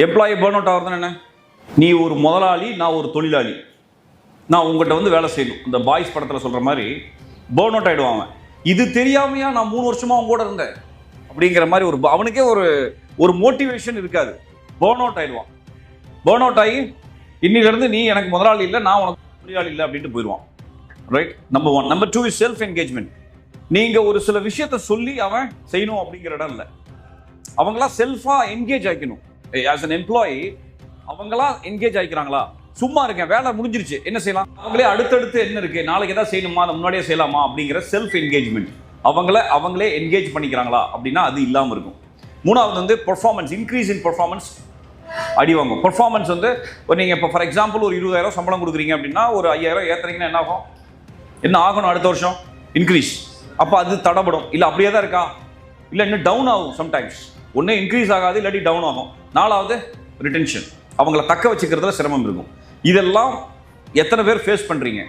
Employee burn out ஆகுறதுன்னு என்ன? நீ ஒரு முதலாளி, நான் ஒரு தொழிலாளி, நான் உங்கள்கிட்ட வந்து வேலை செய்யணும். இந்த பாய்ஸ் படத்தில் சொல்கிற மாதிரி பேர்ன் அவுட் ஆகிடுவாங்க. இது தெரியாமையா நான் 3 வருஷமாக அவங்க கூட இருந்தேன் அப்படிங்கிற மாதிரி அவனுக்கே ஒரு மோட்டிவேஷன் இருக்காது. பேர்ன் அவுட் ஆகிடுவான். பேர்ன் அவுட் ஆகி இன்னிலிருந்து நீ எனக்கு முதலாளி இல்லை, நான் உனக்கு தொழிலாளி இல்லை அப்படின்ட்டு போயிடுவான். Right, number 1. Number 2 is self engagement. நீங்கள் ஒரு சில விஷயத்த சொல்லி அவன் செய்யணும் அப்படிங்கிற இடம் இல்லை, அவங்களா செல்ஃபாக என்கேஜ் ஆகிக்கணும். ஆஸ் அன் எம்ப்ளாயி அவங்களா என்கேஜ் ஆகிக்கிறாங்களா? சும்மா இருக்கேன், வேலை முடிஞ்சிருச்சு, என்ன செய்யலாம், அவங்களே அடுத்தடுத்து என்ன இருக்கு, நாளைக்கு எதாவது செய்யணுமா, அதை முன்னாடியே செய்யலாமா அப்படிங்கிற செல்ஃப் என்கேஜ்மெண்ட் அவங்களே என்கேஜ் பண்ணிக்கிறாங்களா அப்படின்னா அது இல்லாமல் இருக்கும். 3வது வந்து பெர்ஃபார்மன்ஸ், இன்க்ரீஸ் இன் பெர்ஃபார்மன்ஸ் அடிவாங்க. பெர்ஃபார்மன்ஸ் வந்து நீங்கள் இப்போ ஃபார் எக்ஸாம்பிள் ஒரு 20,000 சம்பளம் கொடுக்குறீங்க அப்படின்னா ஒரு 5,000 ஏற்றுறீங்கன்னா என்ன ஆகணும் அடுத்த வருஷம்? இன்க்ரீஸ். அப்போ அது தடப்படும். இல்லை அப்படியே தான் இருக்கா? இல்லை இன்னும் டவுன் ஆகும். சம்டைம்ஸ் ஒன்று இன்க்ரீஸ் ஆகாது, இல்லாட்டி டவுன் ஆகும். 4வது ரிட்டென்ஷன், அவங்கள தக்க வச்சுக்கிறதுல சிரமம் இருக்கும். இதெல்லாம் எத்தனை பேர் ஃபேஸ் பண்ணுறீங்க?